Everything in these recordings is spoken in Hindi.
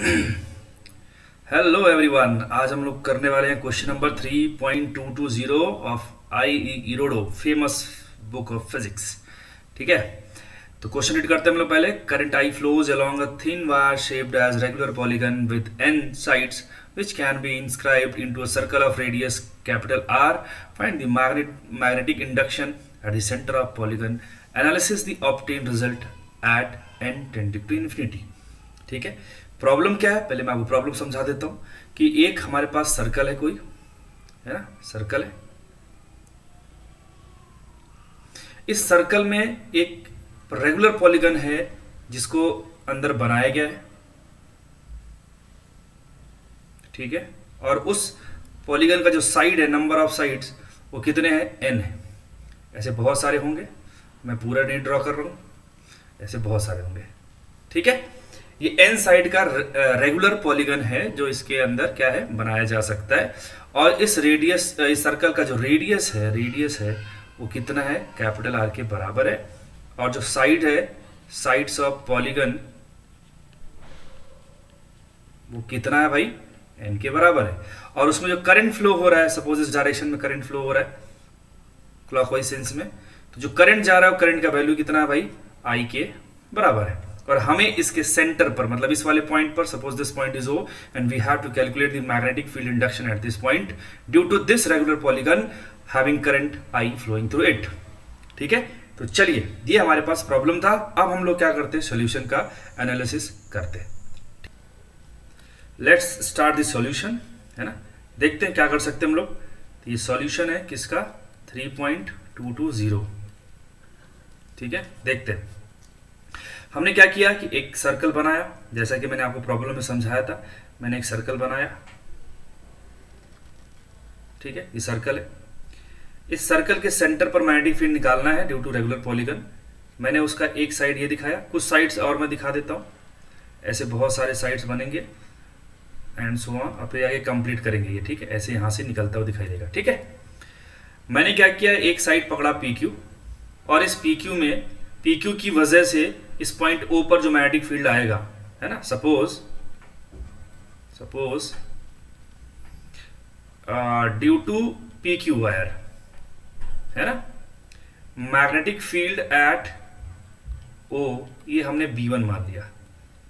हेलो एवरीवन, आज हम लोग करने वाले हैं question number 3.220 of I इरोडो famous book of physics. ठीक है, तो क्वेश्चन रीड करते हैं हम लोग पहले। Current I flows along a thin wire shaped as regular polygon with n sides which can be inscribed into a circle of radius capital R. Find the magnetic induction at the center of polygon. Analysis the obtained result at n tending to infinity. ठीक है, प्रॉब्लम क्या है पहले मैं आपको प्रॉब्लम समझा देता हूं कि एक हमारे पास सर्कल है, कोई है ना, सर्कल है। इस सर्कल में एक रेगुलर पॉलीगन है जिसको अंदर बनाया गया है, ठीक है, और उस पॉलीगन का जो साइड है, नंबर ऑफ साइड्स वो कितने हैं, n है। ऐसे बहुत सारे होंगे, मैं पूरा नहीं ड्रॉ कर रहा हूं, ऐसे बहुत सारे होंगे। ठीक है, ये n साइड का रेगुलर पॉलीगन है जो इसके अंदर क्या है, बनाया जा सकता है। और इस रेडियस, इस सर्कल का जो रेडियस है वो कितना है, कैपिटल R के बराबर है। और जो साइड है, साइड्स ऑफ पॉलीगन वो कितना है भाई, n के बराबर है। और उसमें जो करंट फ्लो हो रहा है, सपोज इस डायरेक्शन में करंट फ्लो हो रहा है क्लॉकवाइज सेंस में, तो जो करंट जा रहा है वो करंट का वैल्यू कितना है भाई, I के बराबर है। और हमें इसके सेंटर पर, मतलब इस वाले पॉइंट पर, suppose this point is O and we have to calculate the magnetic field induction at this point due to this regular polygon having current I flowing through it. ठीक है, तो चलिए, ये हमारे पास प्रॉब्लम था। अब हम लोग क्या करते हैं, सॉल्यूशन का एनालिसिस करते हैं। लेट्स स्टार्ट द सॉल्यूशन, है ना। देखते हैं क्या कर सकते हैं हम लोग। तो ये सॉल्यूशन है किसका, 3.220। ठीक है, देखते हैं। हमने क्या किया कि एक सर्कल बनाया, जैसा कि मैंने आपको प्रॉब्लम में समझाया था। मैंने एक सर्कल बनाया, ठीक है, ये सर्कल है। इस सर्कल के सेंटर पर मैग्नेटिक फील्ड निकालना है ड्यू टू रेगुलर पॉलीगन। मैंने उसका एक साइड ये दिखाया, कुछ साइड्स और मैं दिखा देता हूं। ऐसे बहुत सारे साइड्स बनेंगे एंड सो ऑन, अब आगे कंप्लीट करेंगे ये। ठीक है, ऐसे यहां से निकलता हुआ दिखाई देगा। ठीक है, मैंने क्या किया, एक साइड पकड़ा PQ, और इस PQ में, PQ की वजह से इस पॉइंट O पर जो मैग्नेटिक फील्ड आएगा, है ना, suppose due to PQ wire, है ना, मैग्नेटिक फील्ड एट O, ये हमने B1 मान लिया।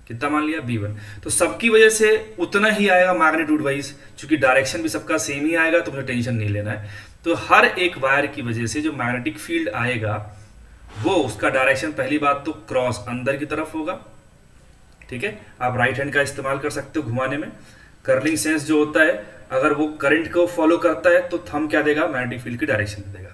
कितना मान लिया, B1। तो सबकी वजह से उतना ही आएगा मैग्नीट्यूड वाइज, क्योंकि डायरेक्शन भी सबका सेम ही आएगा, तो मुझे टेंशन नहीं लेना है। तो हर एक वायर की वजह से जो मैग्नेटिक फील्ड आएगा वो, उसका डायरेक्शन पहली बात तो क्रॉस अंदर की तरफ होगा। ठीक है, आप राइट हैंड का इस्तेमाल कर सकते हो घुमाने में। कर्लिंग सेंस जो होता है, अगर वो करंट को फॉलो करता है तो थंब क्या देगा, मैग्नेटिक फील्ड की डायरेक्शन देगा।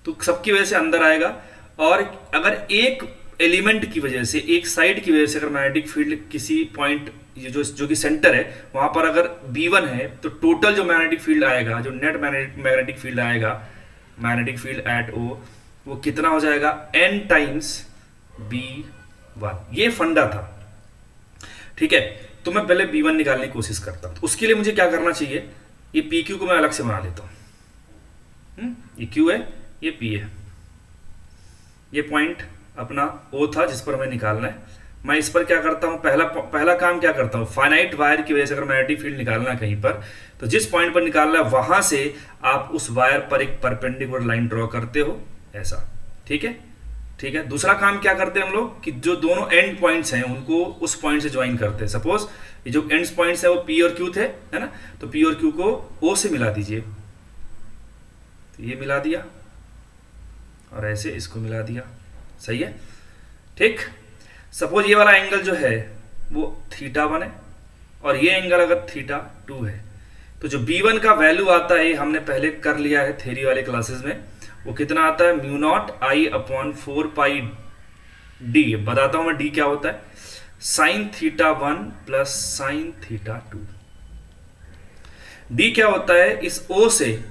तो सबकी वजह से अंदर आएगा। और अगर एक एलिमेंट की वजह से, एक साइड की वजह से अगर मैग्नेटिक फील्ड किसी पॉइंट, जो कि सेंटर है वहां पर अगर B1 है, तो टोटल जो मैग्नेटिक फील्ड आएगा, जो नेट मैग्नेटिक फील्ड आएगा, मैग्नेटिक फील्ड एट O, वो कितना हो जाएगा, n टाइम्स B1। ये फंडा था। ठीक है, तो मैं पहले B1 निकालने की कोशिश करता हूं। तो उसके लिए मुझे क्या करना चाहिए, ये PQ को मैं अलग से बना लेता हूं। ये Q है, ये P है, ये पॉइंट अपना O था जिस पर हमें निकालना है। मैं इस पर क्या करता हूं, पहला काम क्या करता हूं, फाइनाइट वायर की वजह से अगर मैग्नेटिक फील्ड निकालना है कहीं पर, तो जिस पॉइंट पर निकालना है वहां से आप उस वायर पर एक परपेंडिकुलर लाइन ड्रॉ करते हो, ऐसा। ठीक है, ठीक है। दूसरा काम क्या करते हैं हम लोग कि जो दोनों एंड पॉइंट्स हैं उनको उस पॉइंट से ज्वाइन करते हैं। सपोज ये जो एंड पॉइंट्स है वो P और Q थे, है ना, तो P और Q को O से मिला दीजिए। तो ये मिला दिया और ऐसे इसको मिला दिया, सही है। ठीक, सपोज ये वाला एंगल जो है वो θ1 है और ये एंगल अगर θ2 है, तो जो B1 का वैल्यू आता है, हमने पहले कर लिया है थ्योरी वाले क्लासेस में, वो कितना आता है, μ0I/4πd। बताता हूं मैं d क्या होता है, sin θ1 प्लस sin θ2। d क्या होता है, इस O से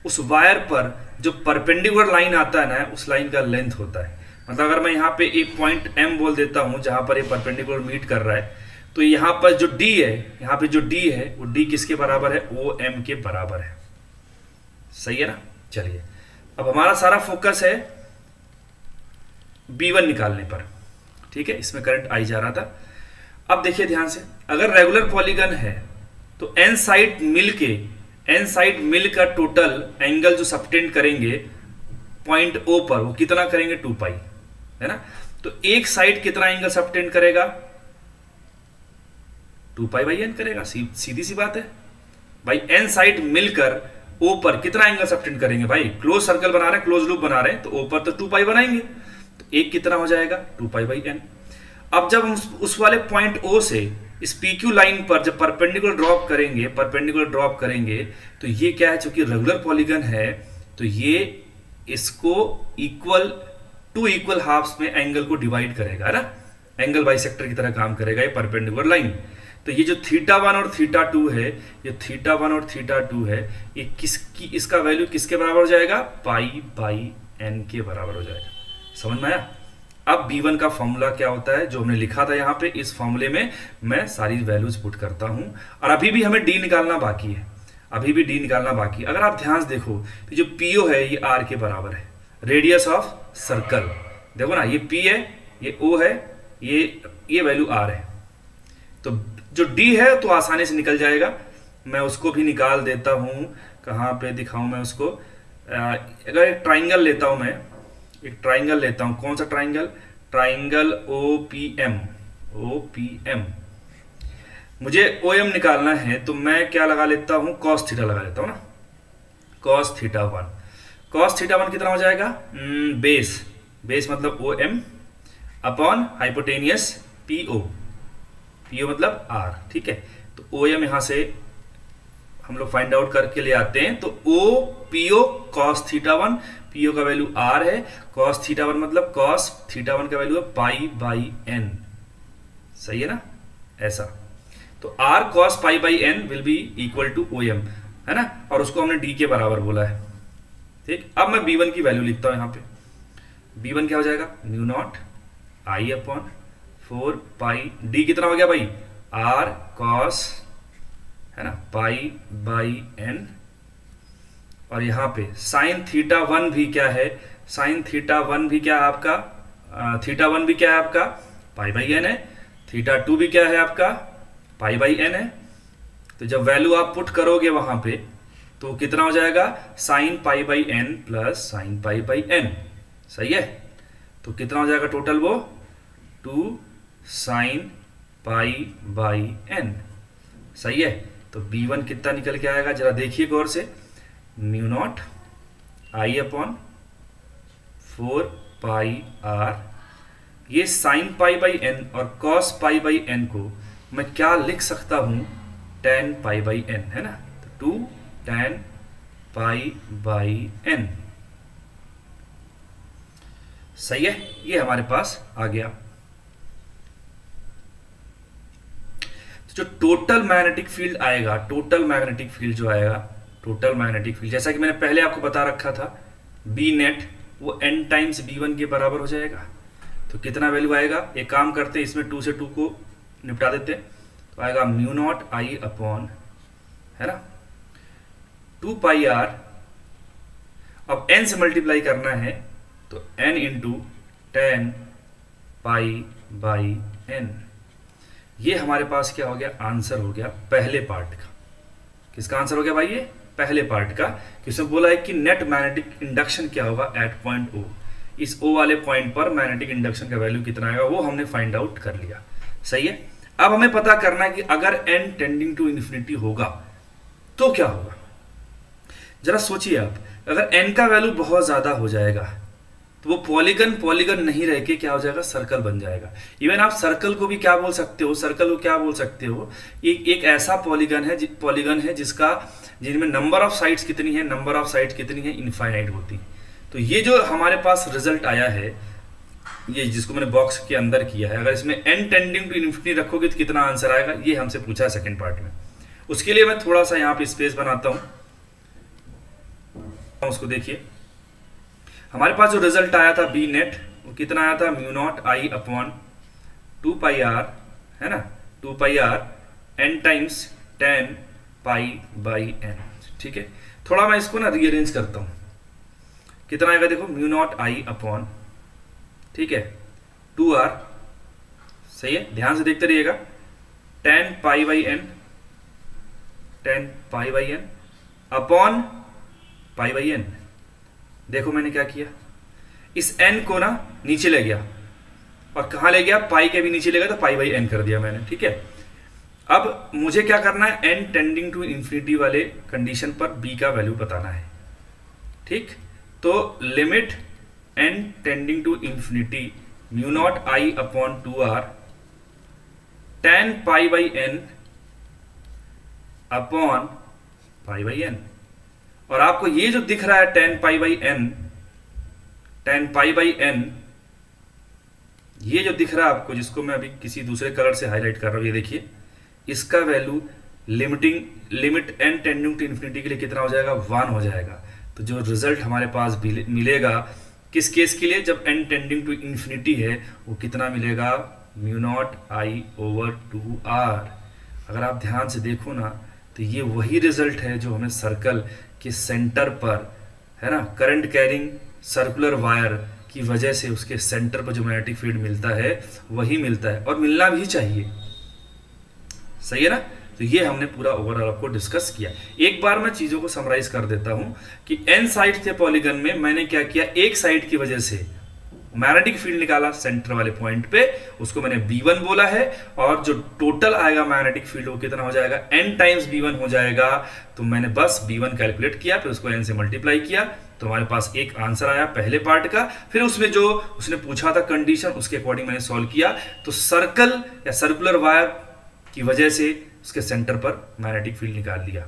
उस वायर पर जो परपेंडिकुलर लाइन आता है ना, उस लाइन का लेंथ होता है। मतलब अगर मैं यहाँ पे एक पॉइंट M बोल देता हूं जहां पर ये परपेंडिकुलर मीट कर रहा है, तो यहाँ पर जो D है, यहाँ पे जो D है वो D किसके बराबर है, OM के बराबर है। सही है ना। चलिए, अब हमारा सारा फोकस है B1 निकालने पर। ठीक है, इसमें करंट आई जा रहा था। अब देखिए ध्यान से, अगर रेगुलर पॉलीगन है तो एन साइड मिलकर टोटल एंगल जो सबटेंड करेंगे पॉइंट O पर वो कितना करेंगे 2 पाई, है ना। तो एक साइड कितना एंगल सबटेंड करेगा 2 पाई बाई एन करेगा, सीधी सी बात है भाई। एन साइड मिलकर O पर कितना एंगल सबटेंड करेंगे भाई, क्लोज सर्कल बना रहे हैं, क्लोज लूप बना रहे हैं, तो O पर तो 2 पाई बनाएंगे, तो एक कितना हो जाएगा 2 पाई बाई एन। अब जब हम उस वाले पॉइंट O से इस PQ लाइन पर जब परपेंडिकुलर ड्रॉप करेंगे तो ये क्या है, चूंकि रेगुलर पॉलीगन है तो ये इसको टू इक्वल हाफ्स में एंगल को डिवाइड करेगा, है ना, एंगल बाइसेक्टर की तरह काम करेगा ये परपेंडिकुलर लाइन। तो ये जो θ1 और θ2 है, ये θ1 और θ2 है, ये इसका वैल्यू किसके बराबर हो जाएगा, पाई बाई एन के बराबर हो जाएगा। समझ में आया। अब B1 का फॉर्मूला क्या होता है जो हमने लिखा था यहाँ पे, इस फॉर्मूले में मैं सारी वैल्यूज पुट करता हूं और अभी भी हमें D निकालना बाकी है, अगर आप ध्यान से देखो तो जो PO है ये R के बराबर है, रेडियस ऑफ सर्कल, देखो ना, ये P है, ये O है, ये वैल्यू R है, तो जो D है तो आसानी से निकल जाएगा। मैं उसको भी निकाल देता हूं, कहां पे दिखाऊं मैं उसको। अगर एक ट्राइंगल लेता हूं मैं, कौन सा ट्राइंगल OPM, मुझे OM निकालना है तो मैं क्या लगा लेता हूं, cos थीटा लगा लेता हूं ना, cos थीटा1 कितना हो जाएगा, बेस मतलब OM अपॉन हाइपोटेनियस PO मतलब R, ठीक है। तो OM यहां से हम लोग फाइंड आउट करके ले आते हैं, तो OPO cos θ1, PO का वैल्यू R है, cos θ1 मतलब cos θ1 का वैल्यू है पाई बाई n, सही है ना, ऐसा। तो R cos pi by n will be equal to OM, है ना, और उसको हमने D के बराबर बोला है, ठीक। अब मैं B1 की वैल्यू लिखता हूं यहाँ पे, B1 क्या हो जाएगा, mu naught I upon 4 pi, D कितना हो गया भाई, R cos, है ना, पाई बाई n, और यहां पे साइन θ1 भी क्या है, θ1 भी क्या है आपका पाई बाई n है, θ2 भी क्या है आपका पाई बाई n है। तो जब वैल्यू आप पुट करोगे वहां पे तो कितना हो जाएगा, sine pi by n plus sine pi by n, सही है। तो कितना हो जाएगा टोटल, वो 2 साइन पाई बाई n, सही है। तो B1 कितना निकल के आएगा, जरा देखिए गौर से, mu naught I upon 4 pi R, ये साइन पाई बाई n और कॉस पाई बाई n को मैं क्या लिख सकता हूं, tan पाई बाई n, है ना, तो 2 tan पाई बाई n, सही है, ये हमारे पास आ गया। जो टोटल मैग्नेटिक फील्ड आएगा, टोटल मैग्नेटिक फील्ड जैसा कि मैंने पहले आपको बता रखा था, बी नेट वो n टाइम्स B1 के बराबर हो जाएगा। तो कितना वैल्यू आएगा, एक काम करते हैं, इसमें 2 से 2 को निपटा देते हैं, तो आएगा म्यू नॉट I अपॉन, है ना, 2 पाई R, अब n से मल्टीप्लाई करना है तो n into ten pi by n। ये हमारे पास क्या हो गया, आंसर हो गया पहले पार्ट का। किसका आंसर हो गया भाई, ये पहले पार्ट का, किसने बोला है कि नेट मैग्नेटिक इंडक्शन क्या होगा एट पॉइंट O, इस O वाले पॉइंट पर मैग्नेटिक इंडक्शन का वैल्यू कितना आएगा वो हमने फाइंड आउट कर लिया, सही है। अब हमें पता करना है कि अगर n टेंडिंग टू इन्फिनिटी होगा तो क्या होगा। जरा सोचिए आप, अगर n का वैल्यू बहुत ज्यादा हो जाएगा तो वो पॉलीगन नहीं रह के क्या हो जाएगा, सर्कल बन जाएगा। इवन आप सर्कल को भी क्या बोल सकते हो, एक ऐसा पॉलीगन है जिनमें नंबर ऑफ साइड्स कितनी है, इनफाइनाइट होती है। तो ये जो हमारे पास रिजल्ट आया है, ये जिसको मैंने बॉक्स के अंदर किया है, अगर इसमें n टेंडिंग टू इन्फिनिटी रखोगे तो कितना आंसर आएगा, ये हमसे पूछा है सेकंड पार्ट में। उसके लिए मैं थोड़ा सा यहाँ पे स्पेस बनाता हूँ, उसको देखिए। हमारे पास जो रिजल्ट आया था बी नेट, वो कितना आया था, mu naught I upon 2 pi R, है ना, 2 पाई R n times 10 pi by n, ठीक है। थोड़ा मैं इसको ना रीअरेंज करता हूं, कितना आएगा देखो, म्यू नॉट I अपॉन, ठीक है, 2R, सही है, ध्यान से देखते रहिएगा, 10 pi by n, 10 pi by n upon pi by n. देखो मैंने क्या किया, इस n को ना नीचे ले गया, और कहां ले गया, पाई के भी नीचे ले गया, तो पाई बाई एन कर दिया मैंने, ठीक है। अब मुझे क्या करना है, n टेंडिंग टू इन्फिनिटी वाले कंडीशन पर b का वैल्यू बताना है, ठीक। तो limit n tending to infinity mu naught I upon 2r 10 pi by n upon pi by n। और आपको ये जो दिख रहा है 10 pi by n, 10 pi by n, ये जो दिख रहा है आपको, जिसको मैं अभी किसी दूसरे कलर से हाईलाइट कर रहा हूं, ये देखिए, इसका value limit n tending to infinity के लिए कितना हो जाएगा, 1 हो जाएगा। तो जो रिजल्ट हमारे पास मिलेगा किस केस के लिए, जब n टेंडिंग टू इन्फिनिटी है, वो कितना मिलेगा, म्यू नॉट आई ओवर 2r। अगर आप ध्यान से देखो ना, तो ये वही रिजल्ट है जो हमें सर्कल के सेंटर पर, है ना, करंट कैरिंग सर्कुलर वायर की वजह से उसके सेंटर पर जो मैग्नेटिक फील्ड मिलता है वही मिलता है, और मिलना भी चाहिए, सही है ना। तो ये हमने पूरा ओवरऑल आपको डिस्कस किया। एक बार मैं चीजों को समराइज कर देता हूं कि n साइड थे पॉलीगन में, मैंने क्या किया, एक साइड की वजह से मैग्नेटिक फील्ड निकाला सेंटर वाले पॉइंट पे, उसको मैंने B1 बोला है, और जो टोटल आएगा मैग्नेटिक फील्ड वो कितना हो जाएगा, n टाइम्स B1 हो जाएगा। तो मैंने बस B1 कैलकुलेट किया, फिर उसको n से मल्टीप्लाई किया, तो हमारे पास एक आंसर आया पहले पार्ट का। फिर उसमें जो उसने पूछा था कंडीशन, उसके अकॉर्डिंग मैंने सॉल्व किया। तो सर्कल या सर्कुलर वायर की वजह से उसके सेंटर पर मैग्नेटिक फील्ड निकाल लिया।